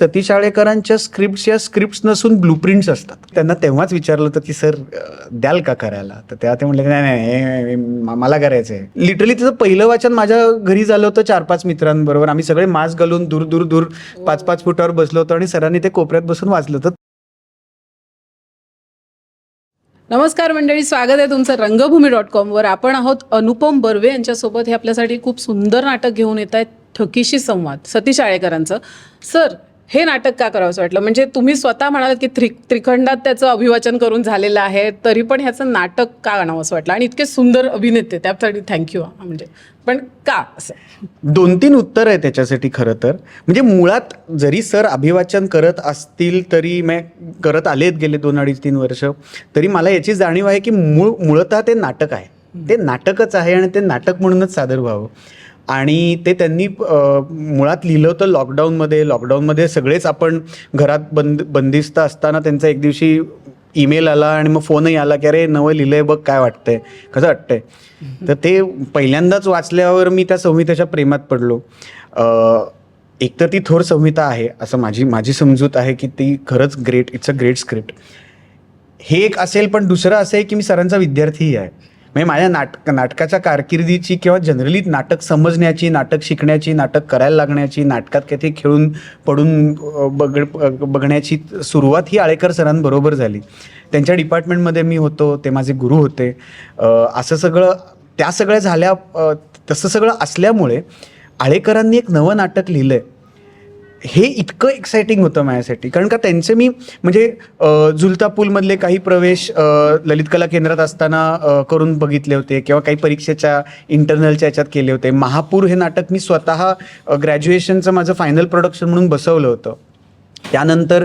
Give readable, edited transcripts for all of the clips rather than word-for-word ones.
Satish आळेकरांच्या scripts या scripts नसून blueprints असतात. त्यांना तेव्हाच विचारलं होतं की सर द्याल का करायला, तर तेव्हा ते म्हटले नाही नाही हे मला करायचं आहे. लिटरली त्याचं पहिलं वाचन माझ्या घरी झालं होतं 4-5 मित्रांबरोबर. आम्ही सगळे मास्क घालून दूर दूर दूर 5-5 फुटावर बसलो होतो आणि सरांनी ते कोपऱ्यात बसून वाचलं होतं. नमस्कार मंडळी, स्वागत आहे तुमचं रंगभूमी.com वर. आपण आहोत अनुपम बर्वे यांच्यासोबत. हे आपल्यासाठी खूप सुंदर नाटक घेऊन येत आहेत, ठकीशी संवाद, सतीश आळेकरांचं. सर, हे नाटक का करावंसं वाटलं? म्हणजे तुम्ही स्वतः म्हणालात की त्रिखंडात त्याचं अभिवाचन करून झालेलं आहे, तरी पण ह्याचं नाटक का आणावंसं वाटलं? आणि इतके सुंदर अभिनेते, त्यासाठी थँक्यू. म्हणजे पण का असं? 2-3 उत्तर आहे त्याच्यासाठी. खरं तर म्हणजे मुळात जरी सर अभिवाचन करत असतील तरी करत आलेत गेले 2-2.5-3 वर्ष, तरी मला याची जाणीव आहे की मूळतः ते नाटक आहे. ते नाटकच आहे आणि ते नाटक म्हणूनच सादर व्हावं. आणि ते त्यांनी मुळात लिहिलं होतं लॉकडाऊनमध्ये सगळेच आपण घरात बंदिस्त असताना त्यांचा एक दिवशी ईमेल आला आणि मग फोनही आला की अरे नवं लिहिलंय बघ, काय वाटतंय, कसं वाटतंय. तर ते पहिल्यांदाच वाचल्यावर मी त्या संहितेच्या प्रेमात पडलो. एकतर ती थोर संहिता आहे असं माझी समजूत आहे की ती खरंच great, it's a great script. हे एक असेल, पण दुसरं असं आहे की मी सरांचा विद्यार्थीही आहे. म्हणजे माझ्या नाटकाच्या कारकिर्दीची किंवा जनरली नाटक समजण्याची, नाटक शिकण्याची, नाटक करायला लागण्याची, नाटकात काहीतरी खेळून पडून बघण्याची सुरुवात ही आळेकर सरांबरोबर झाली. त्यांच्या डिपार्टमेंटमध्ये मी होतो, ते माझे गुरु होते. असं सगळं तसं सगळं असल्यामुळे आळेकरांनी एक नवं नाटक लिहिलं आहे हे इतकं एक्साइटिंग होतं माझ्यासाठी. कारण का त्यांचे मी म्हणजे झुलता पूलमधले काही प्रवेश ललित कला केंद्रात असताना करून बघितले होते, किंवा काही परीक्षेच्या इंटरनलच्या याच्यात केले होते. महापूर हे नाटक मी स्वतः ग्रॅज्युएशनचं माझं फायनल प्रोडक्शन म्हणून बसवलं होतं. त्यानंतर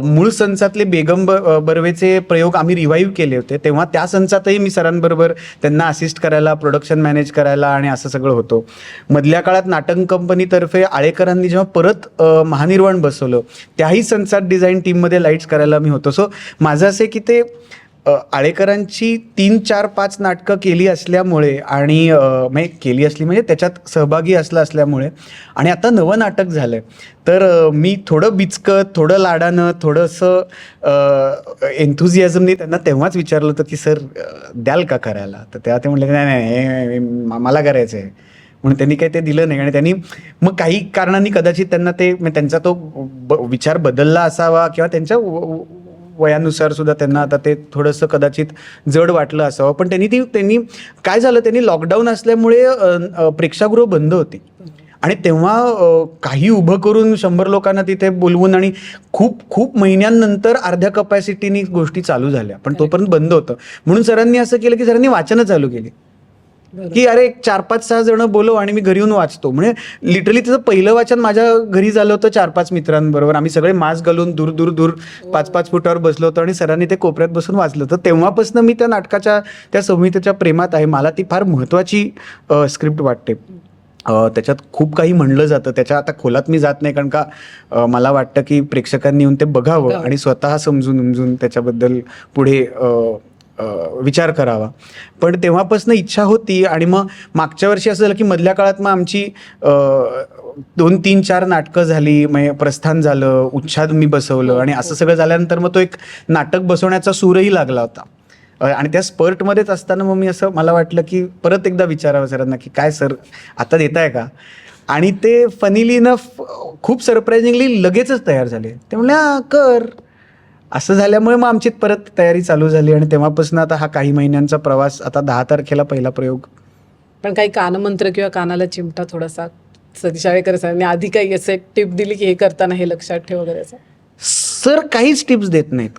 मूळ संचातले बेगम बर्वेचे प्रयोग आम्ही रिवाईव्ह केले होते, तेव्हा त्या संचातही मी सरांबरोबर त्यांना असिस्ट करायला, प्रोडक्शन मॅनेज करायला आणि असं सगळं होतं. मधल्या काळात नाटक कंपनीतर्फे आळेकरांनी जेव्हा परत महानिर्वाण बसवलं, त्याही संचात डिझाईन टीममध्ये लाईट्स करायला मी होतो. सो माझं असं आहे की ते आळेकरांची 3-4-5 नाटकं केली असल्यामुळे आणि म्हणजे त्याच्यात सहभागी असल्यामुळे, आणि आता नवं नाटक झालं आहे, तर मी थोडं बिचकत, थोडं लाडानं, थोडंसं एन्थुझियाझमनी त्यांना तेव्हाच विचारलं होतं की सर द्याल का करायला, तर तेव्हा ते म्हटले नाही नाही हे मला करायचं आहे. म्हणून त्यांनी काही ते दिलं नाही. आणि त्यांनी मग काही कारणांनी कदाचित त्यांना त्यांचा तो विचार बदलला असावा, किंवा त्यांच्या वयानुसार सुद्धा त्यांना आता ते थोडंसं कदाचित जड वाटलं असावं. पण त्यांनी काय झालं, त्यांनी लॉकडाऊन असल्यामुळे प्रेक्षागृह बंद होती, आणि तेव्हा काही उभं करून 100 लोकांना तिथे बोलवून आणि खूप महिन्यांनंतर अर्ध्या कपॅसिटीनी गोष्टी चालू झाल्या, पण तोपर्यंत बंद होतं. म्हणून सरांनी असं केलं की सरांनी वाचनं चालू केली की अरे 4-5-6 जण बोलव आणि मी घरी येऊन वाचतो. म्हणजे लिटरली त्याचं पहिलं वाचन माझ्या घरी झालं होतं 4-5 मित्रांबरोबर. आम्ही सगळे मास्क घालून दूर दूर दूर 5-5 फुटावर बसलो होतो आणि सरांनी ते कोपऱ्यात बसून वाचलं होतं. तेव्हापासून मी त्या नाटकाच्या, त्या संहितेच्या प्रेमात आहे. मला ती फार महत्त्वाची स्क्रिप्ट वाटते. त्याच्यात खूप काही म्हणलं जातं, त्याच्या आता खोलात मी जात नाही, कारण का मला वाटतं की प्रेक्षकांनी येऊन ते बघावं आणि स्वतः समजून त्याच्याबद्दल पुढे विचार करावा. पण तेव्हापासून इच्छा होती. आणि मग मागच्या वर्षी असं झालं की मधल्या काळात मग आमची 2-3-4 नाटकं झाली, मग प्रस्थान झालं, उच्छाद मी बसवलं, आणि असं सगळं झाल्यानंतर मग तो एक नाटक बसवण्याचा सूरही लागला होता. आणि त्या स्पर्टमध्येच असताना मग मला वाटलं की परत एकदा विचारावं सरांना की काय सर आता देताय का. आणि ते फनीली इनफ खूप सरप्रायझिंगली लगेचच तयार झाले. ते म्हणले कर. असं झाल्यामुळे मग आमची परत तयारी चालू झाली, आणि तेव्हापासून आता हा काही महिन्यांचा प्रवास. आता 10 तारखेला पहिला प्रयोग. पण काही कानमंत्र किंवा कानाला चिमटा थोडासा सतीश आळेकर सरांनी आधी काही असं एक टिप दिली की हे करताना हे लक्षात ठेव वगैरे असं? सर काहीच टिप्स देत नाहीत.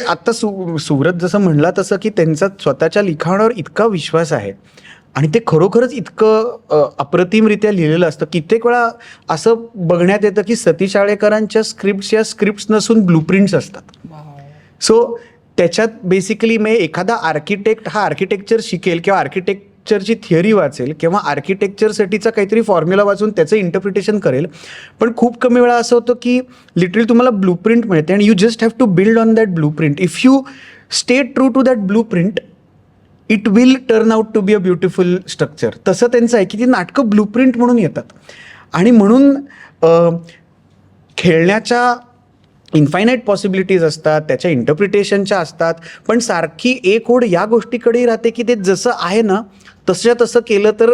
आता सुव्रत जसं म्हणला तसं की त्यांचा स्वतःच्या लिखाणावर इतका विश्वास आहे, आणि ते खरोखरच इतकं अप्रतिमरित्या लिहिलेलं असतं. कित्येक वेळा असं बघण्यात येतं की सतीश आळेकरांच्या स्क्रिप्ट्स या स्क्रिप्ट्स नसून ब्लूप्रिंट्स असतात. सो त्याच्यात बेसिकली एखादा आर्किटेक्ट हा आर्किटेक्चर शिकेल, किंवा आर्किटेक्चरची थिअरी वाचेल, किंवा आर्किटेक्चरसाठीचा काहीतरी फॉर्म्युला वाचून त्याचं इंटरप्रिटेशन करेल. पण खूप कमी वेळा असं होतं की लिटरली तुम्हाला ब्लूप्रिंट मिळते, आणि you just have to build on that blueprint. If you stay true to that blueprint, it will turn out to be a beautiful structure. तसं त्यांचं आहे की ती नाटकं ब्लूप्रिंट म्हणून येतात. आणि म्हणून खेळण्याच्या इन्फायनाईट पॉसिबिलिटीज असतात, त्याच्या इंटरप्रिटेशनच्या असतात, पण सारखी एक ओढ या गोष्टीकडेही राहते की ते जसं आहे ना तसं केलं तर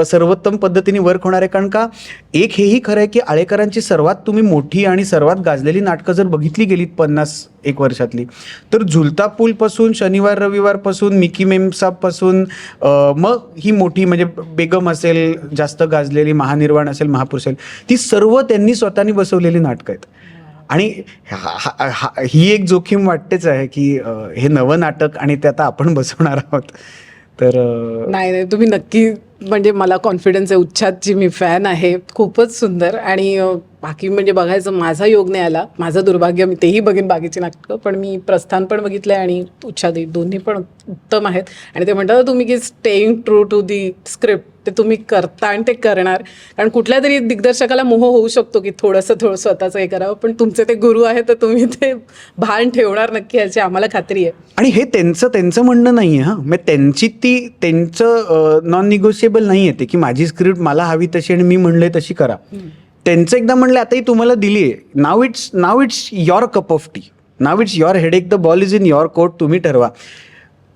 सर्वोत्तम पद्धतीने वर्क होणार आहे. कारण का एक हेही खरं आहे की आळेकरांची सर्वात तुम्ही मोठी आणि सर्वात गाजलेली नाटकं जर बघितली गेलीत 50-1 वर्षातली, तर झुलता पूलपासून शनिवार रविवारपासून मिकी मेमसाबपासून मग ही मोठी म्हणजे बेगम असेल, जास्त गाजलेली महानिर्वाण असेल, महापुरुष असेल, ती सर्व त्यांनी स्वतःनी बसवलेली नाटकं आहेत. आणि ही एक जोखीम वाटतेच आहे की हे नवं नाटक आणि ते आता आपण बसवणार आहोत. तर नाही तुम्ही नक्की, म्हणजे मला कॉन्फिडन्स आहे. उच्छादची मी फॅन आहे, खूपच सुंदर. आणि बाकी म्हणजे बघायचं माझा योग नाही आला, माझं दुर्भाग्य. मी तेही बघेन बाकीची नाटकं, पण मी प्रस्थान पण बघितलं आहे आणि उच्छाद दोन्ही पण उत्तम आहेत. आणि ते म्हणतात तुम्ही की staying true to the script, ते तुम्ही करता आणि ते करणार. कारण कुठल्या तरी दिग्दर्शकाला मोह होऊ शकतो की थोडंसं स्वतःचं हे करावं, पण तुमचे ते गुरु आहे तर तुम्ही ते भान ठेवणार नक्की, याची आम्हाला खात्री आहे. आणि हे त्यांचं म्हणणं नाही आहे. हां, म्हणजे त्यांचं नॉन निगोशिएबल नाही आहे ते की माझी स्क्रिप्ट मला हवी तशी आणि मी म्हणलंय तशी करा. त्यांचं एकदा म्हणलं आता ही तुम्हाला दिली आहे, now it's your cup of tea, now it's your headache, the ball is in your court, तुम्ही ठरवा.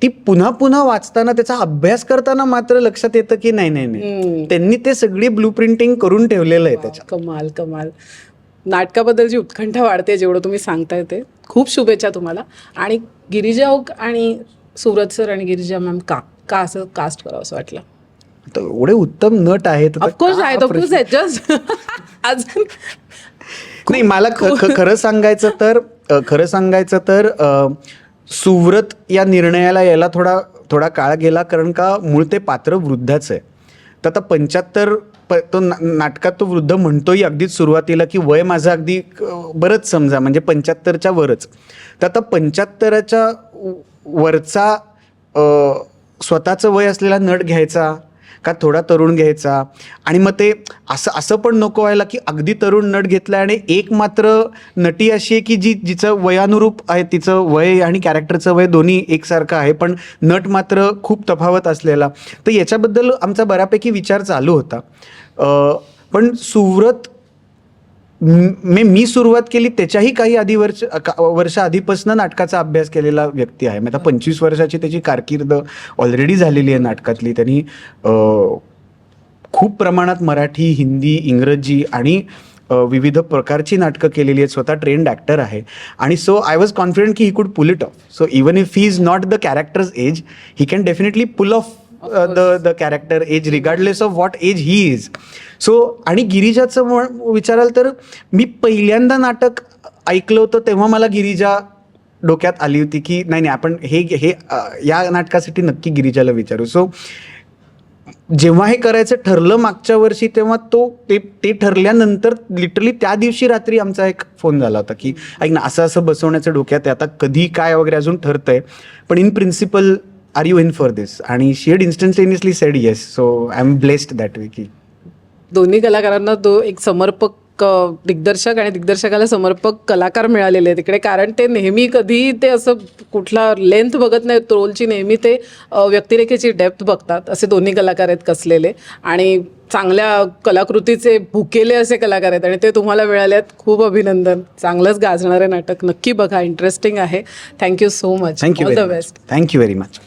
ती पुन्हा वाचताना, त्याचा अभ्यास करताना मात्र लक्षात येतं की नाही त्यांनी ते सगळी ब्लू प्रिंटिंग करून ठेवलेलं आहे त्याच्यात. कमाल. नाटकाबद्दलची उत्कंठा वाढते जेवढं तुम्ही सांगताय ते. खूप शुभेच्छा तुम्हाला. आणि गिरिजा ओक आणि सूरज सर आणि गिरिजा मॅम का असं कास्ट करावं असं वाटलं? तर एवढे उत्तम नट आहेत. ऑफकोर्स आहे जस्ट अजून नाही, मला खरं सांगायचं तर सुव्रत या निर्णयाला यायला थोडा काळ गेला, कारण का मूळ ते पात्र वृद्धाचं आहे. तर आता 75 तो नाटकात तो वृद्ध म्हणतोही अगदीच सुरुवातीला की वय माझं अगदी बरंच समजा म्हणजे 75च्या वरच. तर आता 75च्या वरचा स्वतःचं वय असलेला नट घ्यायचा का थोडा तरुण घ्यायचा? आणि मग ते असं पण नको व्हायला की अगदी तरुण नट घेतला आणि एक मात्र नटी अशी आहे की जिचं वयानुरूप आहे, तिचं वय आणि कॅरेक्टरचं वय दोन्ही एकसारखं आहे, पण नट मात्र खूप तफावत असलेला. तर याच्याबद्दल आमचा बऱ्यापैकी विचार चालू होता. पण सुव्रत मी सुरुवात केली त्याच्याही काही वर्ष आधीपासून नाटकाचा अभ्यास केलेला व्यक्ती आहे. आता 25 वर्षाची त्याची कारकीर्द ऑलरेडी झालेली आहे नाटकातली. त्यांनी खूप प्रमाणात मराठी, हिंदी, इंग्रजी आणि विविध प्रकारची नाटकं केलेली आहेत. स्वतः ट्रेंड ॲक्टर आहे. आणि सो आय वॉज कॉन्फिडंट की he could pull it off. So even if he is not the character's age, he can definitely pull off the character age regardless of what age he is. So आणि गिरिजाचं विचाराल तर मी पहिल्यांदा नाटक ऐकलं होतं तेव्हा मला गिरिजा डोक्यात आली होती की नाही आपण हे या नाटकासाठी नक्की गिरिजाला विचारू. सो जेव्हा हे करायचं ठरलं मागच्या वर्षी, तेव्हा ते ठरल्यानंतर लिटरली त्या दिवशी रात्री आमचा एक फोन झाला होता की ऐक ना, असं बसवण्याचं डोक्यात आहे, आता कधी काय वगैरे अजून ठरतंय, पण in principle are you in for this? आणि she had instantaneously said yes. So I am blessed that way की दोन्ही कलाकारांना एक समर्पक दिग्दर्शक आणि दिग्दर्शकाला समर्पक कलाकार मिळालेले आहेत तिकडे. कारण ते नेहमी कधी ते असं कुठला लेंथ बघत नाहीत रोलची, नेहमी ते व्यक्तिरेखेची डेप्थ बघतात. असे दोन्ही कलाकार आहेत कसलेले आणि चांगल्या कलाकृतीचे भुकेले असे कलाकार आहेत आणि ते तुम्हाला मिळाले आहेत. खूप अभिनंदन. चांगलंच गाजणारे नाटक नक्की बघा, इंटरेस्टिंग आहे. Thank you so much. Thank you all the best. Thank you very much.